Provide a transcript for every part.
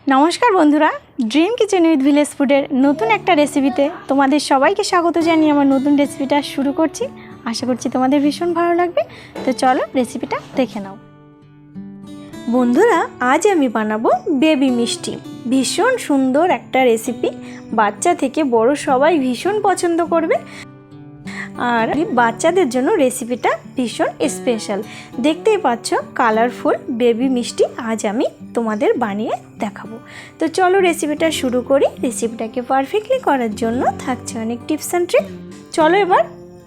নমস্কার বন্ধুরা, dream kitchen with village ফুডের নতুন একটা রেসিপিতে তোমাদের সবাইকে স্বাগত জানিয়ে আমার নতুন রেসিপিটা শুরু করছি। আশা করছি তোমাদের ভীষণ ভালো লাগবে। তো চলো রেসিপিটা দেখে নাও। বন্ধুরা, আজ আমি বানাবো বেবি মিষ্টি। ভীষণ সুন্দর একটা রেসিপি, বাচ্চা থেকে বড় সবাই ভীষণ পছন্দ করবে। আর বাচ্চাদের জন্য রেসিপিটা ভীষণ স্পেশাল। দেখতেই পাচ্ছ কালারফুল বেবি মিষ্টি আজ আমি তোমাদের বানিয়ে দেখাবো। তো চলো রেসিপিটা শুরু করি। রেসিপিটাকে পারফেক্টলি করার জন্য থাকছে অনেক টিপস অ্যান্ড ট্রিক। চলো এবার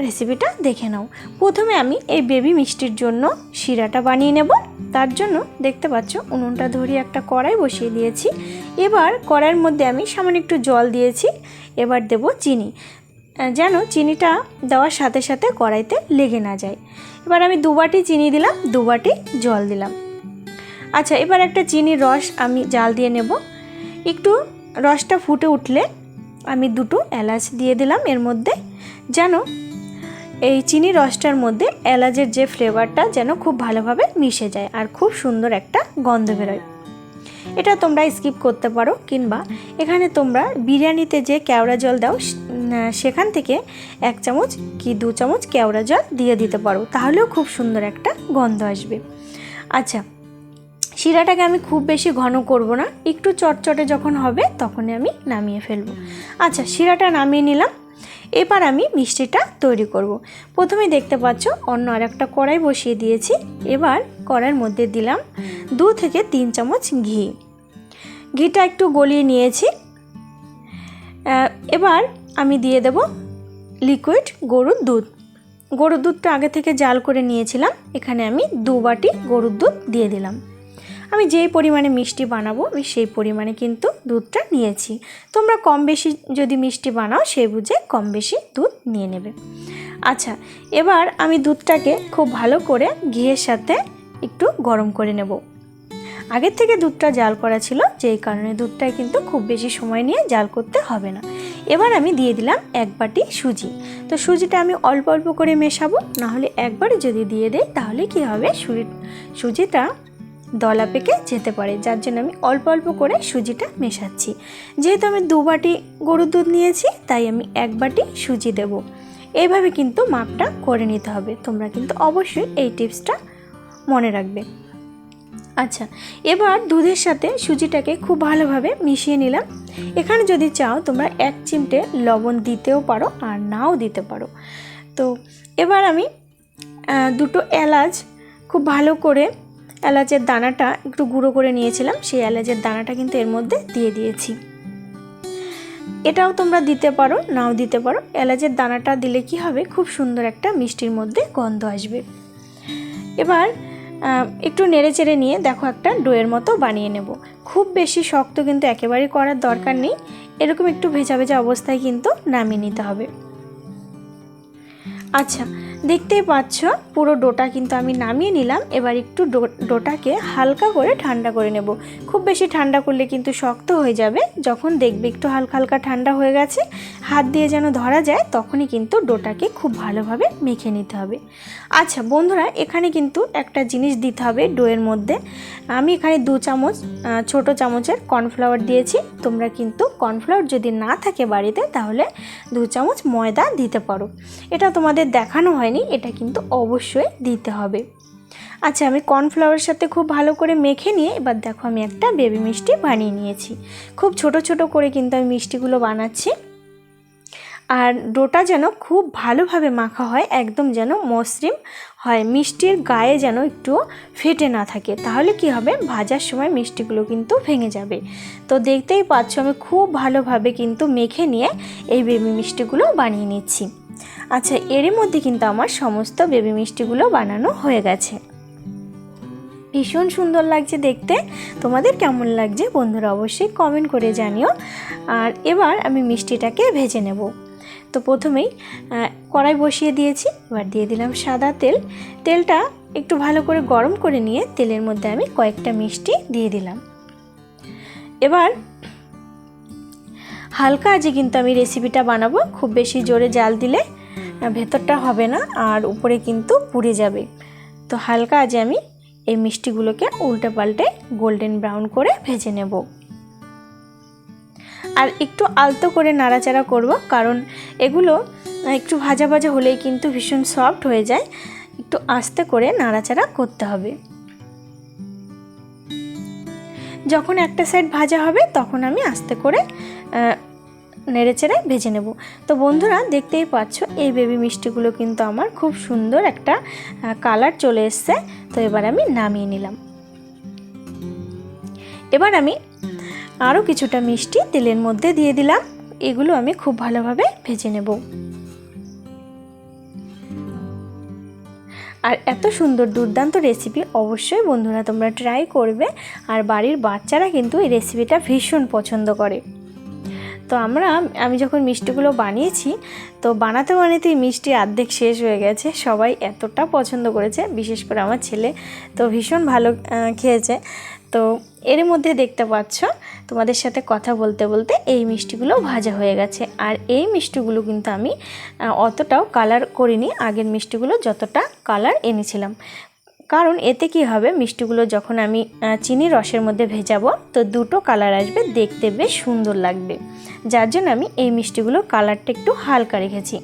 রেসিপিটা দেখে নাও। প্রথমে আমি এই বেবি মিষ্টির জন্য শিরাটা বানিয়ে নেব। তার জন্য দেখতে পাচ্ছ উনুনটা ধরিয়ে একটা কড়াই বসিয়ে দিয়েছি। এবার কড়াইয়ের মধ্যে আমি সামান্য একটু জল দিয়েছি। এবার দেব চিনি, যেন চিনিটা দেওয়ার সাথে সাথে কড়াইতে লেগে না যায়। এবার আমি 2 বাটি চিনি দিলাম, 2 বাটি জল দিলাম। আচ্ছা, এবার একটা চিনির রস আমি জাল দিয়ে নেব। একটু রসটা ফুটে উঠলে আমি 2টো এলাচ দিয়ে দিলাম এর মধ্যে, যেন এই চিনি রসটার মধ্যে এলাচের যে ফ্লেভারটা যেন খুব ভালোভাবে মিশে যায় আর খুব সুন্দর একটা গন্ধ বেরোয়। এটা তোমরা স্কিপ করতে পারো, কিংবা এখানে তোমরা বিরিয়ানিতে যে কেওড়া জল দাও সেখান থেকে 1 চামচ কি 2 চামচ কেওড়া জল দিয়ে দিতে পারো, তাহলেও খুব সুন্দর একটা গন্ধ আসবে। আচ্ছা, শিরাটাকে আমি খুব বেশি ঘন করব না, একটু চটচটে যখন হবে তখনই আমি নামিয়ে ফেলবো। আচ্ছা, শিরাটা নামিয়ে নিলাম। এবার আমি মিষ্টিটা তৈরি করব। প্রথমে দেখতে পাচ্ছ অন্য আরেকটা কড়াই বসিয়ে দিয়েছি। এবার কড়াইয়ের মধ্যে দিলাম 2 থেকে 3 চামচ ঘি। ঘিটা একটু গলিয়ে নিয়েছি। এবার আমি দিয়ে দেব লিকুইড গরুর দুধ। গরুর দুধটা আগে থেকে জাল করে নিয়েছিলাম। এখানে আমি 2 বাটি গরুর দুধ দিয়ে দিলাম। আমি যেই পরিমাণে মিষ্টি বানাবো আমি সেই পরিমাণে কিন্তু দুধটা নিয়েছি। তোমরা কম বেশি যদি মিষ্টি বানাও সেই বুঝে কম বেশি দুধ নিয়ে নেবে। আচ্ছা, এবার আমি দুধটাকে খুব ভালো করে ঘিয়ের সাথে একটু গরম করে নেব। আগের থেকে দুধটা জাল করা ছিল, যেই কারণে দুধটায় কিন্তু খুব বেশি সময় নিয়ে জাল করতে হবে না। এবার আমি দিয়ে দিলাম 1 বাটি সুজি। তো সুজিটা আমি অল্প অল্প করে মেশাবো, নাহলে একবারে যদি দিয়ে দেই তাহলে কি হবে, সুজিটা দলা পেকে যেতে পারে। যার জন্য আমি অল্প অল্প করে সুজিটা মেশাচ্ছি। যেহেতু আমি 2 বাটি গরুর দুধ নিয়েছি, তাই আমি 1 বাটি সুজি দেব। এইভাবে কিন্তু মাপটা করে নিতে হবে। তোমরা কিন্তু অবশ্যই এই টিপসটা মনে রাখবে। আচ্ছা, এবার দুধের সাথে সুজিটাকে খুব ভালোভাবে মিশিয়ে নিলাম। এখানে যদি চাও তোমরা 1 চিমটে লবণ দিতেও পারো আর নাও দিতে পারো। তো এবার আমি 2টো এলাচ খুব ভালো করে, এলাচের দানাটা একটু গুঁড়ো করে নিয়েছিলাম, সেই এলাচের দানাটা কিন্তু এর মধ্যে দিয়ে দিয়েছি। এটাও তোমরা দিতে পারো, নাও দিতে পারো। এলাচের দানাটা দিলে কি হবে, খুব সুন্দর একটা মিষ্টির মধ্যে গন্ধ আসবে। এবার একটু নেড়ে চেড়ে নিয়ে দেখো একটা ডোয়ের মতো বানিয়ে নেব। খুব বেশি শক্ত কিন্তু একেবারেই করার দরকার নেই। এরকম একটু ভেজা ভেজা অবস্থায় কিন্তু নামিয়ে নিতে হবে। আচ্ছা, দেখতেই পাচ্ছ পুরো ডোটা কিন্তু আমি নামিয়ে নিলাম। এবার একটু ডোটাকে হালকা করে ঠান্ডা করে নেব। খুব বেশি ঠান্ডা করলে কিন্তু শক্ত হয়ে যাবে। যখন দেখবে একটু হালকা হালকা ঠান্ডা হয়ে গেছে, হাত দিয়ে যেন ধরা যায়, তখনই কিন্তু ডোটাকে খুব ভালোভাবে মেখে নিতে হবে। আচ্ছা বন্ধুরা, এখানে কিন্তু একটা জিনিস দিতে হবে ডোয়ের মধ্যে। আমি এখানে 2 চামচ ছোটো চামচের কর্নফ্লাওয়ার দিয়েছি। তোমরা কিন্তু কর্নফ্লাওয়ার যদি না থাকে বাড়িতে, তাহলে 2 চামচ ময়দা দিতে পারো। এটা তোমাদের দেখানো হয়নি, এটা কিন্তু অবশ্যই দিতে হবে। আচ্ছা, আমি কর্নফ্লাওয়ারের সাথে খুব ভালো করে মেখে নিয়ে এবার দেখো আমি একটা বেবি মিষ্টি বানিয়ে নিয়েছি। খুব ছোট ছোট করে কিন্তু আমি মিষ্টিগুলো বানাচ্ছি। আর ডোটা যেন খুব ভালোভাবে মাখা হয়, একদম যেন মসৃণ হয়, মিষ্টির গায়ে যেন একটু ফেটে না থাকে, তাহলে কি হবে, ভাজার সময় মিষ্টিগুলো কিন্তু ভেঙে যাবে। তো দেখতেই পাচ্ছ আমি খুব ভালোভাবে কিন্তু মেখে নিয়ে এই বেবি মিষ্টিগুলো বানিয়ে নিচ্ছি। আচ্ছা, এরই মধ্যে কিন্তু আমার সমস্ত বেবি মিষ্টিগুলো বানানো হয়ে গেছে। ভীষণ সুন্দর লাগছে দেখতে। তোমাদের কেমন লাগছে বন্ধুরা অবশ্যই কমেন্ট করে জানিও। আর এবার আমি মিষ্টিটাকে ভেজে নেব। তো প্রথমেই কড়াই বসিয়ে দিয়েছি। এবার দিয়ে দিলাম সাদা তেল। তেলটা একটু ভালো করে গরম করে নিয়ে তেলের মধ্যে আমি কয়েকটা মিষ্টি দিয়ে দিলাম। এবার হালকা আঁচে কিন্তু আমি রেসিপিটা বানাবো। খুব বেশি জোরে জাল দিলে ভেতরটা হবে না আর উপরে কিন্তু পুড়ে যাবে। তো হালকা আঁচে আমি এই মিষ্টিগুলোকে উল্টে পাল্টে গোল্ডেন ব্রাউন করে ভেজে নেব। আর একটু আলতো করে নাড়াচাড়া করব, কারণ এগুলো একটু ভাজা ভাজা হলেই কিন্তু ভীষণ সফট হয়ে যায়। একটু আস্তে করে নাড়াচাড়া করতে হবে। যখন একটা সাইড ভাজা হবে তখন আমি আস্তে করে নেড়েচেড়ে ভেজে নেব। তো বন্ধুরা দেখতেই পাচ্ছ এই বেবি মিষ্টিগুলো কিন্তু আমার খুব সুন্দর একটা কালার চলে এসছে। তো এবার আমি নামিয়ে নিলাম। এবার আমি আরও কিছুটা মিষ্টি তেলের মধ্যে দিয়ে দিলাম। এগুলো আমি খুব ভালোভাবে ভেজে নেব। আর এত সুন্দর দুর্দান্ত রেসিপি অবশ্যই বন্ধুরা তোমরা ট্রাই করবে। আর বাড়ির বাচ্চারা কিন্তু এই রেসিপিটা ভীষণ পছন্দ করে। তো আমি যখন মিষ্টিগুলো বানিয়েছি, তো বানাতে বানাতেই মিষ্টি অর্ধেক শেষ হয়ে গেছে। সবাই এতটা পছন্দ করেছে, বিশেষ করে আমার ছেলে তো ভীষণ ভালো খেয়েছে। তো এর মধ্যে দেখতে পাচ্ছ তোমাদের সাথে কথা বলতে বলতে এই মিষ্টিগুলো ভাজা হয়ে গেছে। আর এই মিষ্টিগুলো কিন্তু আমি অতটাও কালার করিনি, আগের মিষ্টিগুলো যতটা কালার এনেছিলাম। কারণ এতে কি হবে, মিষ্টিগুলো যখন আমি চিনি রসের মধ্যে ভেজাবো তো দুটো কালার আসবে, দেখতে বেশ সুন্দর লাগবে। যার জন্য আমি এই মিষ্টিগুলোর কালারটা একটু হালকা রেখেছি।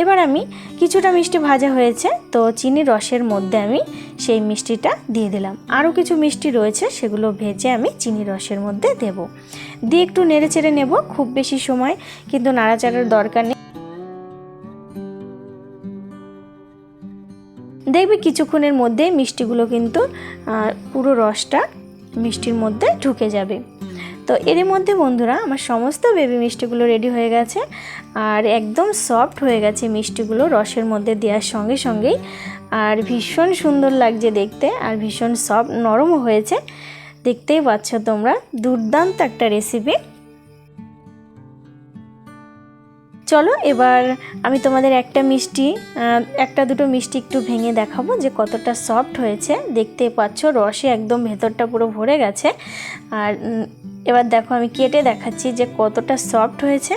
এবার আমি কিছুটা মিষ্টি ভাজা হয়েছে, তো চিনি রসের মধ্যে আমি সেই মিষ্টিটা দিয়ে দিলাম। আরও কিছু মিষ্টি রয়েছে, সেগুলো ভেজে আমি চিনি রসের মধ্যে দেব। দিয়ে একটু নেড়েচেড়ে নেব। খুব বেশি সময় কিন্তু নাড়াচাড়ার দরকার নেই। দেখবে কিছুক্ষণের মধ্যে মিষ্টিগুলো কিন্তু পুরো রসটা মিষ্টির মধ্যে ঢুকে যাবে। তো এর মধ্যে বন্ধুরা আমার সমস্ত বেবি মিষ্টিগুলো রেডি হয়ে গেছে। আর একদম সফট হয়ে গেছে মিষ্টিগুলো রসের মধ্যে দেওয়ার সঙ্গে সঙ্গেই। আর ভীষণ সুন্দর লাগছে দেখতে, আর ভীষণ সফট নরমও হয়েছে। দেখতেই পাচ্ছ তোমরা, দুর্দান্ত একটা রেসিপি। চলো এবার আমি তোমাদের একটা দুটো মিষ্টি একটু ভেঙে দেখাবো যে কতটা সফট হয়েছে। দেখতেই পাচ্ছ রসে একদম ভেতরটা পুরো ভরে গেছে। আর এবার দেখো আমি কেটে দেখাচ্ছি যে কতটা সফট হয়েছে।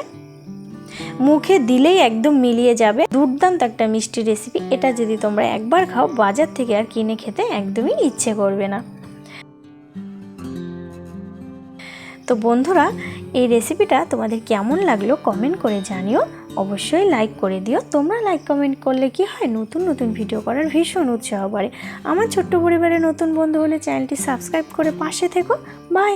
মুখে দিলেই একদম মিলিয়ে যাবে। দুর্দান্ত একটা মিষ্টি রেসিপি। এটা যদি তোমরা একবার খাও, বাজার থেকে আর কিনে খেতে একদমই ইচ্ছে করবে না। তো বন্ধুরা এই রেসিপিটা তোমাদের কেমন লাগলো কমেন্ট করে জানিও। অবশ্যই লাইক করে দিও। তোমরা লাইক কমেন্ট করলে কি হয়, নতুন নতুন ভিডিও করার ভীষণ উৎসাহ বাড়ে। আমার ছোট্ট পরিবারের নতুন বন্ধু হলে চ্যানেলটি সাবস্ক্রাইব করে পাশে থেকো। বাই।